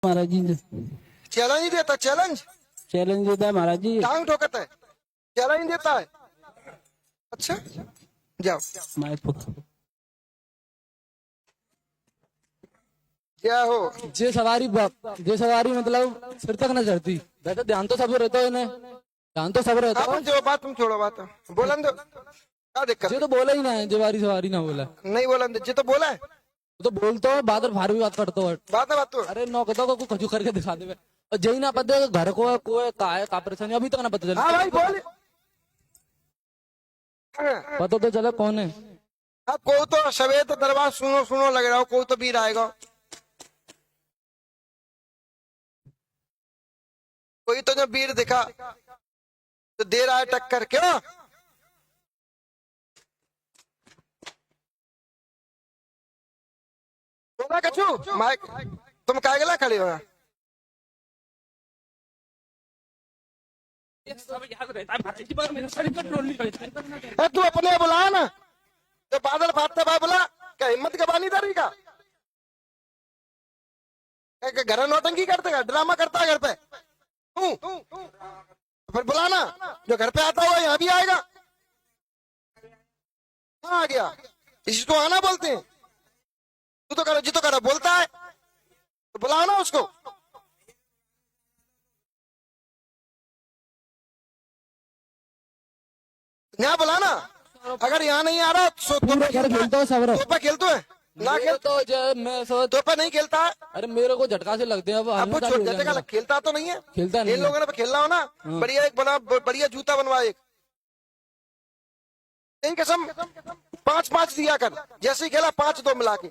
महाराज जी challenge देता, challenge challenge देता है महाराज जी। टांग ठोकता है, चैलेंज देता है। अच्छा जाओ, मैं क्या हो जे सवारी मतलब सिर तक न चढ़ती। वैसे ध्यान तो सब रहता है इन्हें, ध्यान तो सब रहता है। जो बात तुम छोड़ो, बात बोलन दो, क्या दिक्कत जे तो बोला ही ना है, जे सवारी ना बोला नहीं, बोलन दो, जी तो बोला है, तो बोलते हो बात और भार भी बात करते हो। बात है, बात तो अरे नौकता को खजू करके दिखा दे और जही ना पता घर को का परेशानी अभी तक ना पता चले। हाँ भाई बोल। पता तो चला कौन है। अब कोई तो सवेद दरबार सुनो सुनो लग रहा हो, कोई तो वीर आएगा, कोई तो जो वीर दिखा तो दे रहा है टक्कर। क्यों बोला कछू माइक, तुम कागला खड़े हो? तू अपने बुला ना, तो बादल फाटता भाई बोला क्या हिम्मत का बानी दारी का घर नौटंकी करते का ड्रामा करता है घर पे। फिर बुलाना, जो घर पे आता हुआ यहाँ भी आएगा। कहाँ आ गया? इसको आना बोलते हैं। तू तो करो, जी तो करो बोलता है तो बुलाओ ना उसको। यहाँ बुलाना, अगर यहाँ नहीं आ रहा तो खेलता है सब तोपा खेलते है ना, खेल तो मैं तोपा नहीं खेलता है। अरे मेरे को झटका से लगते हैं अब वो छोड़ जाते का खेलता तो नहीं है, खेलता नहीं इन लोगों ने खेलना हो ना। बढ़िया एक बना, बढ़िया जूता बनवा, एक नहीं कसम 5-5 दिया कर, जैसे ही खेला 5-2 मिला के।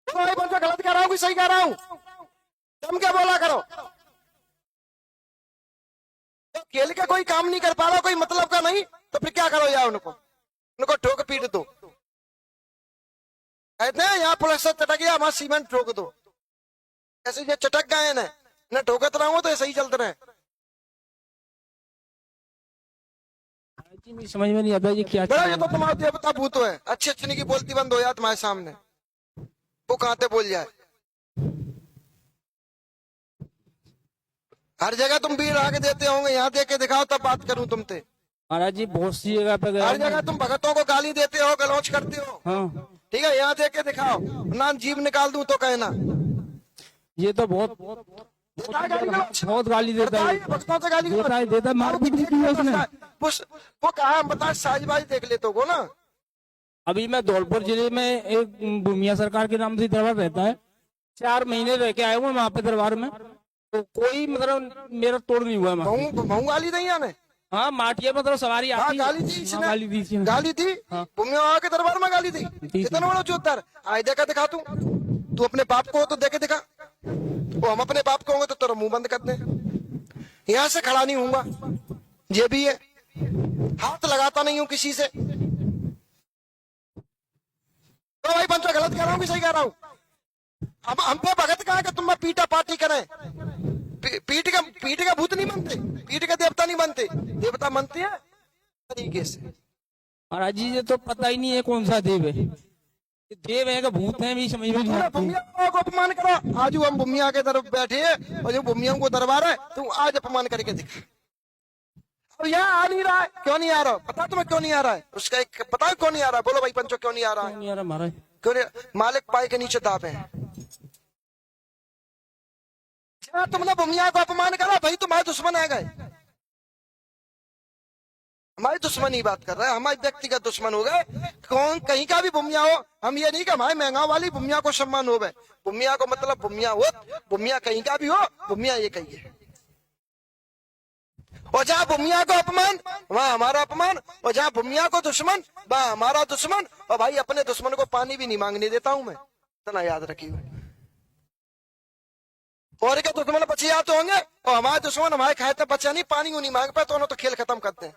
बच्चा गलत कह रहा हूँ कि सही कह रहा हूँ? तुम क्या बोला करो, तो खेल के कोई काम नहीं कर पा रहा, कोई मतलब का नहीं, तो फिर क्या करो यार? उनको ठोक पीट दो। कहते हैं यहाँ पुलिस से चटक गया, हमारा सीमेंट ठोक दो। ऐसे जो चटक गए ना ठोकत रहा हूँ तो ऐसे ही चलते रहे। समझ में नहीं आता ये क्या। बड़ा ये तो तुम्हारा देवता भूत है, अच्छे अच्छे की बोलती बंद हो जाए तुम्हारे सामने, वो कहाँ से बोल जाए। हर जगह तुम भीड़ आके देते होंगे, यहाँ दे के दिखाओ तब बात करूं तुमसे। महाराज जी बहुत सी जगह पे हर जगह तुम भगतों को गाली देते हो, गलौच करते हो। हाँ ठीक है, यहाँ दे के दिखाओ, ना जीव निकाल दूं तो कहना। ये तो बहुत गाली देता है, भक्तों से गाली देता है, मारपीट भी की है उसने। वो कहा बता, साजबाजी देख लेते हो ना। अभी मैं धौलपुर जिले में एक भूमिया सरकार के नाम से दरबार रहता है, 4 महीने रह के आए हुए वहाँ पे दरबार में, तो कोई मतलब मेरा तोड़ नहीं हुआ। महू गाली नहीं आने। हाँ माटिया मतलब सवारी आती, गाली दी इसने, गाली दी भूमिया के दरबार में गाली दी। इतना बड़ा चौधर आए, देखा दिखा तू अपने बाप को तो देखे दिखा, वो हम अपने बाप को होंगे तो तेरा मुंह बंद कर दे। यहाँ से खड़ा नहीं हूँगा, ये भी है, हाथ लगाता नहीं हूँ किसी से। तो भाई पंचो गलत कह रहा हूँ कि सही कह रहा हूँ? अब हम पे भगत कहा कि तुम पीटा पार्टी करें। पीठ का भूत नहीं बनते, पीठ का देवता नहीं बनते, देवता बनते हैं तरीके से। महाराज जी ये तो पता ही नहीं है कौन सा देव है, देव है का भूत है भी समझ में नहीं आता। भूमिया को अपमान करो, आज हम भूमिया के तरफ बैठे हैं और जो भूमिया को दरबार है, तुम आज अपमान करके दिखा। अब यहाँ आ नहीं रहा है, क्यों नहीं आ रहा? पता तुम्हें क्यों नहीं आ रहा है? उसका एक पता है क्यों नहीं आ रहा है? बोलो भाई पंचो, क्यों नहीं आ रहा है? नहीं आ रहा महाराज। क्यों नहीं? मालिक पाए के नीचे दाबे हैं। तुमने भूमिया को अपमान करा, भाई तुम्हारे दुश्मन आ गए। हमारी दुश्मन ही बात कर रहा है, हमारे व्यक्तिगत दुश्मन हो गए। कौन कहीं का भी भूमिया हो, हम ये नहीं कि हमारे महंगा वाली भूमिया को सम्मान हो गए। भूमिया को मतलब भूमिया हो, भूमिया कहीं का भी हो, भूमिया ये कही है। और जहाँ भूमिया को अपमान वहाँ हमारा अपमान, और जहाँ भूमिया को दुश्मन वहाँ हमारा दुश्मन। और भाई अपने दुश्मन को पानी भी नहीं मांगने देता हूं मैं, इतना याद रखिए। और क्या दुश्मन बचे आते होंगे, और हमारे दुश्मन हमारे खाते बच्चा नहीं, पानी नहीं मांग पाए तो उन्होंने तो खेल खत्म करते हैं।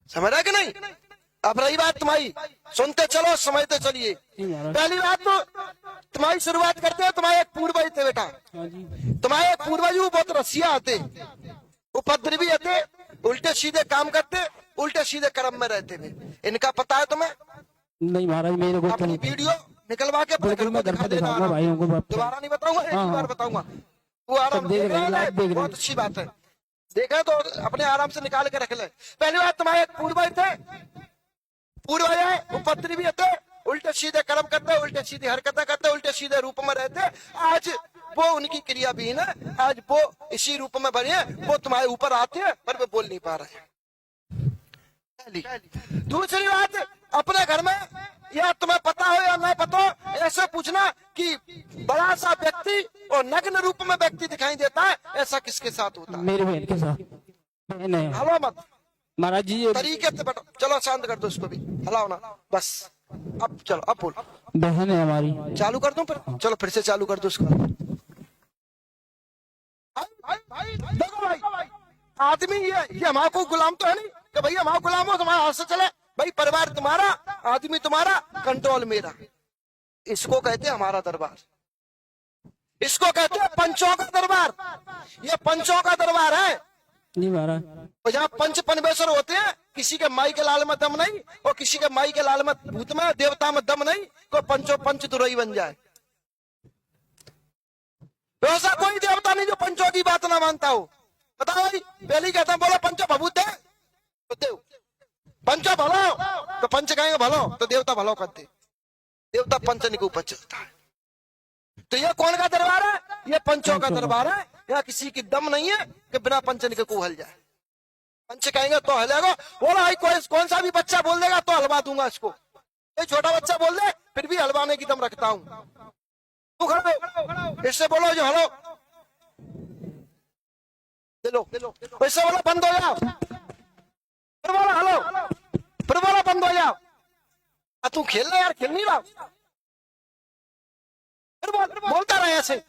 समझ रहा कि नहीं? अब रही बात तुम्हारी, सुनते चलो समझते चलिए। पहली बात तो तुम्हारी शुरुआत करते हो, तुम्हारे एक पूर्वज थे बेटा, तुम्हारे एक पूर्वज बहुत रसिया आते, उपद्रवी आते, उल्टे सीधे काम करते, उल्टे सीधे कर्म में रहते थे। इनका पता है तुम्हें? नहीं महाराज मेरे को तो अपनी वीडियो निकलवा के अपने घर बिल्कुल को मैं घर दिखा पे देना। दिखाऊंगा भाइयों को बाप को। दोबारा नहीं बताऊंगा, एक ही हाँ, बार हाँ। बताऊंगा। वो आराम सब देख रहे हैं, लाइव देख रहे हैं। बहुत अच्छी बात है, देखा तो अपने आराम से निकाल के रख ले। पहली बात, तुम्हारे पूर्वज थे, पूर्वज है, वो पत्री भी थे, उल्टे सीधे कर्म करते, उल्टे सीधे हरकतें करते, उल्टे सीधे रूप में रहते। आज वो उनकी क्रिया भी है, आज वो इसी रूप में बने, वो तुम्हारे ऊपर आते हैं पर वे बोल नहीं पा रहे हैं। दूसरी बात, अपने घर में या तुम्हें पता हो या नहीं पता हो, ऐसे पूछना कि बड़ा सा व्यक्ति और नग्न रूप में व्यक्ति दिखाई देता है, ऐसा किसके साथ होता है? मेरी बहन के साथ। बहन है हलो मत, महाराज जी, ये तरीके से बैठो। चलो शांत कर दो इसको भी, हलाओ ना बस। अब चलो, अब बोल, बहन है हमारी। चालू कर दूं फिर? चलो फिर से चालू कर दो इसको। देखो भाई, आदमी ये हमारा कोई गुलाम तो है नहीं कि भैया हमारा गुलाम हो तुम्हारे हाथ से चले। भाई परिवार तुम्हारा, आदमी तुम्हारा, कंट्रोल मेरा। इसको कहते हैं हमारा दरबार, इसको कहते हैं पंचों का दरबार। ये पंचों का दरबार है। जी महाराज। और जहाँ पंच परमेश्वर होते हैं, किसी के माई के लाल में दम नहीं और किसी के माई के लाल में भूत में देवता में दम नहीं, को पंचों पंच दुरई बन जाए। ऐसा कोई देवता नहीं जो पंचों की बात ना मानता हो। बताओ भाई, पहले कहता है बोलो पंचो भभूत है तो देव, पंचो भलो तो पंच कहेंगे भलो तो देवता भलो करते, देवता पंचन के ऊपर चलता है। तो ये कौन का दरबार है? ये पंचों का दरबार है। यहाँ किसी की दम नहीं है कि बिना पंचन के को हल जाए। पंच कहेंगे तो हलेगा। बोला भाई कोई कौन सा भी बच्चा बोल देगा तो हलवा दूंगा इसको। कोई छोटा बच्चा बोल दे फिर भी हलवाने की दम रखता हूँ। तू खड़ो, इससे बोलो जो हलो, लो इससे बोलो बंद हो जाओ, फिर बोलो हलो, फिर बोलो बंद हो जाओ। तू खेलना यार, खेल नहीं रहा, फिर बोलता रहे ऐसे।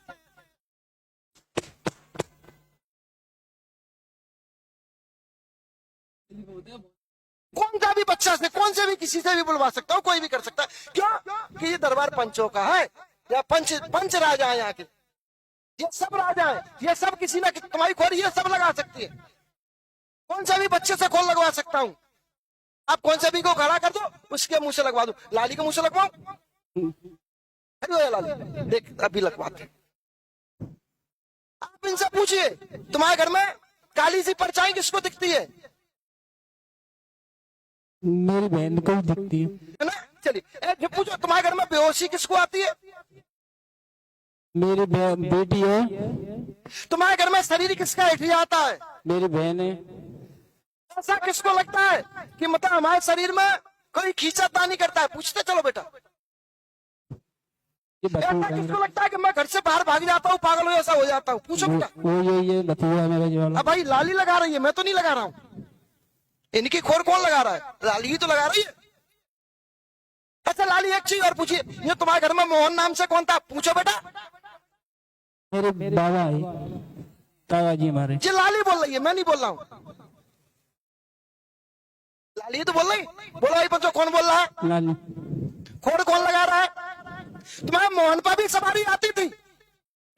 कौन सा भी बच्चा से, कौन से भी किसी से भी बुलवा सकता हूँ, कोई भी कर सकता है। क्यों? कि ये दरबार पंचों का है। या पंच राजा है यहाँ के, ये सब राजा है, ये सब किसी ना तुम्हारी खोल ये सब लगा सकती है। कौन सा भी बच्चे से खोल लगवा सकता हूँ। आप कौन से भी को खड़ा कर दो, उसके मुंह से लगवा दो। लाली के मुंह से लगवाऊं? लाली देख अभी लगवाते। आप इनसे पूछिए तुम्हारे घर में काली सी परछाई किसको दिखती है? मेरी बहन को दिखती है ना। चलिए पूछो तुम्हारे घर में बेहोशी किसको आती है? मेरी बेटी है। तुम्हारे घर में शरीर किसका हिट आता है? मेरी बहन है। ऐसा किसको लगता है कि मतलब हमारे शरीर में कोई खींचातानी करता है? पूछते चलो बेटा। ऐसा किसको लगता है कि मैं घर से बाहर भाग जाता हूँ, पागल हो ऐसा हो जाता हूँ? पूछो बेटा। वो ये बतुआ है मेरा जो वाला। अब भाई लाली लगा रही है, मैं तो नहीं लगा रहा हूँ। इनकी खोर कौन लगा रहा है? लाली ही तो लगा रही है। अच्छा लाली एक चीज और पूछिए, ये तुम्हारे घर में मोहन नाम से कौन था? पूछो बेटा। मेरे बाबा है, दादाजी हमारे। जी लाली बोल रही है, मैं नहीं बोल रहा हूँ। लाली तो बोल रही। बोलो भाई बच्चों, कौन बोल रहा है? लाली। खोर कौन लगा रहा है? तुम्हारे मोहन पर भी सवारी आती थी,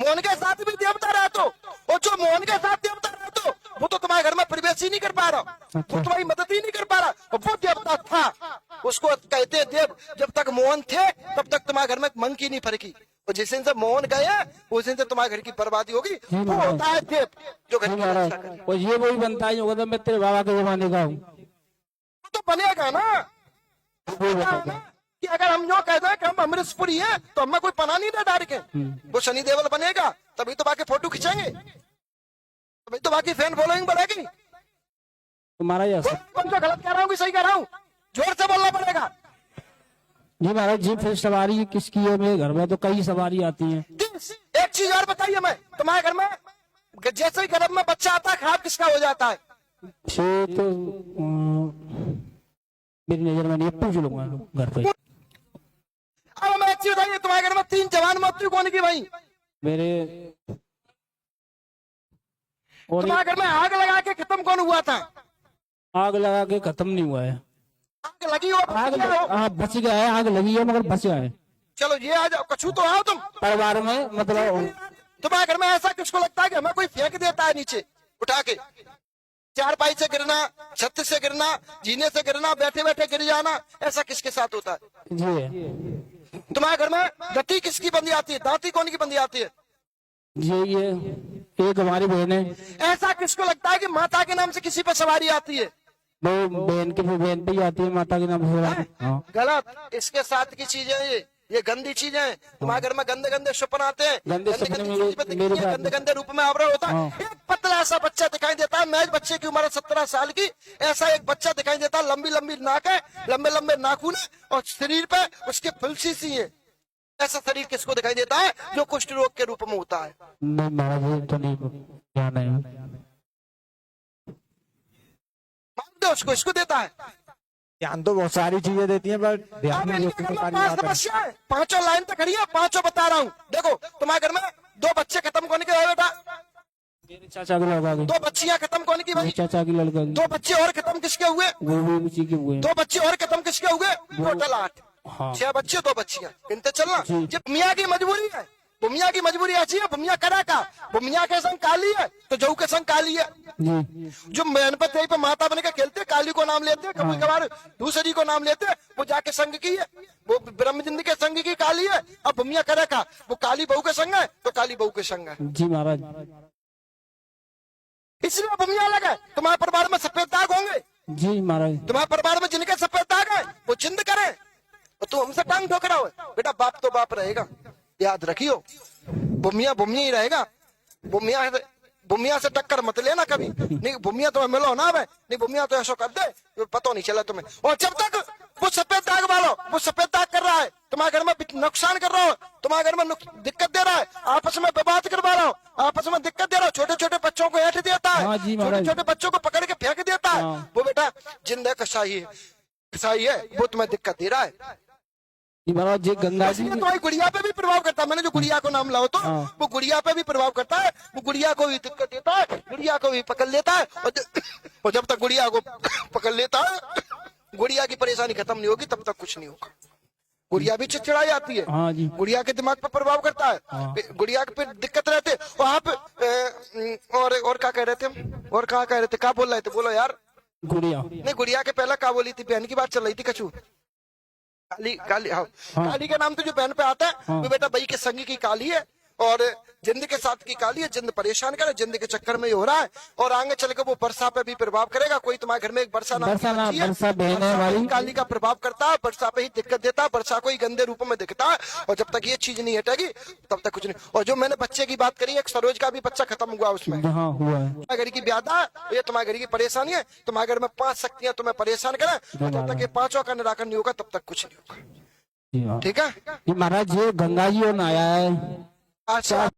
मोहन के साथ भी देवता रहे तो, और जो मोहन के साथ देवता रहे तो वो तो तुम्हारे घर में प्रवेश ही नहीं कर पा रहा, वो तुम्हारी मदद ही नहीं कर पा रहा। और वो देवता था, उसको कहते देव। जब तक मोहन थे तब तक तुम्हारे घर में मंकी नहीं फरकी, और जिस दिन से मोहन गए उस दिन से तुम्हारे घर की बर्बादी होगी। वो होता है देव जो घर की रक्षा करे। और ये वही बनता है जो मैं तेरे बाबा के जमाने का हूँ। वो तो बनेगा ना कि अगर हम जो कहते हैं कि हम अमृतपुरी हैं तो हमें कोई पना नहीं दे डायरेक्ट है। वो शनि देवल बनेगा तभी तो बाकी फोटो खिंचेंगे, तभी तो बाकी फैन फॉलोइंग बढ़ेगी। तुम्हारा जैसा जो गलत कह रहा हूँ कि सही कह रहा हूँ, जोर से बोलना पड़ेगा। जी महाराज जी, फिर सवारी किसकी है? मेरे घर में तो कई सवारी आती हैं। एक चीज और बताइए, मैं तुम्हारे घर में जैसे ही गर्भ में बच्चा आता है खराब किसका हो जाता है? तो मेरी नजर में नहीं, पूछ लूंगा घर पे। अब मैं एक चीज बताइए, तुम्हारे घर में 3 जवान मृत्यु कौन की भाई? मेरे। और तुम्हारे घर में आग लगा के खत्म कौन हुआ था? आग लगा के खत्म नहीं हुआ है। आग लगी हो, बच गया है, आग लगी है मगर बच गया है। चलो ये आ जाओ, कछू तो आओ तुम परिवार में। मतलब तुम्हारे घर में ऐसा किसको लगता है कि हमें कोई फेंक देता है नीचे उठा के? चारपाई से गिरना, छत से गिरना, जीने से गिरना, बैठे बैठे गिर जाना, ऐसा किसके साथ होता है? जी तुम्हारे घर में गति किसकी बंदी आती है? दांती कौन की बंदी आती है? जी ये एक हमारी बहन है, ऐसा किसको लगता है कि माता के नाम से किसी पर सवारी आती है? वो बहन पे ही आती है माता के नाम से। हाँ गलत। इसके साथ की चीजें ये गंदी चीजें हैं। तुम्हारे घर में गंदे गंदे सपन आते हैं, गंदे सपने चीज़ पे दिखती मेरे है, साथ गंदे गंदे रूप में आवरण होता है। एक पतला सा बच्चा दिखाई देता है, मैच बच्चे की उम्र 17 साल की, ऐसा एक बच्चा दिखाई देता है, लंबी लंबी नाक है, लंबे लंबे नाखून है और शरीर पे उसके फुलसी सी है। ऐसा शरीर किसको दिखाई देता है? जो कुष्ठ रोग के रूप में होता है। नहीं महाराज ये तो नहीं ध्यान है। मान दो उसको, इसको देता है। ध्यान तो बहुत सारी चीजें देती हैं, पर ध्यान अब में इनके घर में 5 समस्या है, 5 लाइन तक खड़ी है, 5 बता रहा हूँ। देखो तुम्हारे घर में 2 बच्चे खत्म होने के बेटा, मेरे चाचा के लड़का की, 2 बच्चियां खत्म होने की भाई, मेरे चाचा की लड़का की, 2 बच्चे और खत्म किसके हुए? वो भी उसी के हुए। 2 बच्चे और खत्म किसके हुए? टोटल 8। हाँ 6 बच्चे 2 बच्चियां, गिनते चलना। जी। जब मियाँ की मजबूरी है, बुमिया की मजबूरी ऐसी है, बुमिया करा का, बुमिया के संग काली है तो जऊ के संग काली है। जी जो मेहनत पे माता बन के खेलते, काली को नाम लेते, कभी कभार दूसरी को नाम लेते, वो जाके संग की है, वो ब्रह्म जिंद के संग की काली है। अब बुमिया करे का, वो काली बहू के संग है तो काली बहू के संग है। जी महाराज इसलिए बुमिया अलग है। तुम्हारे परिवार में सफेद दाग होंगे, जी महाराज तुम्हारे परिवार में जिनके सफेद दाग है वो चिंद करे, और तुम हमसे टांग ठोकरा हो। बेटा बाप तो बाप रहेगा, याद रखियो। बुमिया बुमिया ही रहेगा। बुमिया से टक्कर मत लेना कभी। नहीं बुमिया तुम्हें मिलो ना भाई, नहीं बुमिया तो ऐसा कर दे तो पता नहीं चला तुम्हें। और जब तक वो सफेद दाग वालो, वो सफेद दाग कर रहा है, तुम्हारे घर में नुकसान कर रहा हो, तुम्हारे घर में दिक्कत दे रहा है, आपस में विवाद करवा रहा हो, आपस में दिक्कत दे रहा हो, छोटे छोटे बच्चों को ऐठ देता है, हाँ जी छोटे महाराज। छोटे बच्चों को पकड़ के फेंक देता है, हाँ। वो बेटा जिंदा कसाई है, वो तुम्हें दिक्कत दे रहा है। जी महाराज जी गंगा जी इसलिए तुम्हारी गुड़िया पे भी प्रभाव करता है। मैंने जो गुड़िया को नाम लाओ तो हाँ। वो गुड़िया पे भी प्रभाव करता है, वो गुड़िया को भी दिक्कत देता है, गुड़िया को भी पकड़ लेता है, और जब तक गुड़िया को पकड़ लेता है, गुड़िया की परेशानी खत्म नहीं होगी तब तक कुछ नहीं होगा। गुड़िया भी चिड़चिड़ा जाती है, हाँ जी गुड़िया के दिमाग पर प्रभाव करता है, हाँ। गुड़िया पे दिक्कत रहते। और आप और क्या कह रहे थे हम? और कहाँ कह रहे थे, क्या बोल रहे थे? बोलो यार। गुड़िया नहीं गुड़िया के पहला क्या बोली थी? बहन की बात चल रही थी। कछू काली, काली, हाँ। काली का नाम तो जो बहन पे आता है हाँ। वो बेटा बई के संगी की काली है, और जिंद के साथ की काली है। जिंद परेशान करे, जिंद के चक्कर में ही हो रहा है, और आगे चल के वो वर्षा पे भी प्रभाव करेगा। कोई तुम्हारे घर में एक वर्षा नाम की बच्ची है, वर्षा बहन है वर्षा पे हमारी। ही काली का प्रभाव करता है, वर्षा पे ही दिक्कत देता है, वर्षा को ही गंदे रूप में दिखता है। और जब तक ये चीज नहीं हटेगी तब तक कुछ नहीं। और जो मैंने बच्चे की बात करी, एक सरोज का भी बच्चा खत्म हुआ उसमें। हाँ हुआ है। तुम्हारे घर की ब्यादा, ये तुम्हारे घर की परेशानी है। तुम्हारे घर में 5 शक्तियां तुम्हें परेशान करें, और जब तक ये 5 का निराकरण नहीं होगा तब तक कुछ नहीं होगा। जी हाँ ठीक है। जी महाराज जी गंगा जी और नहाया है अच्छा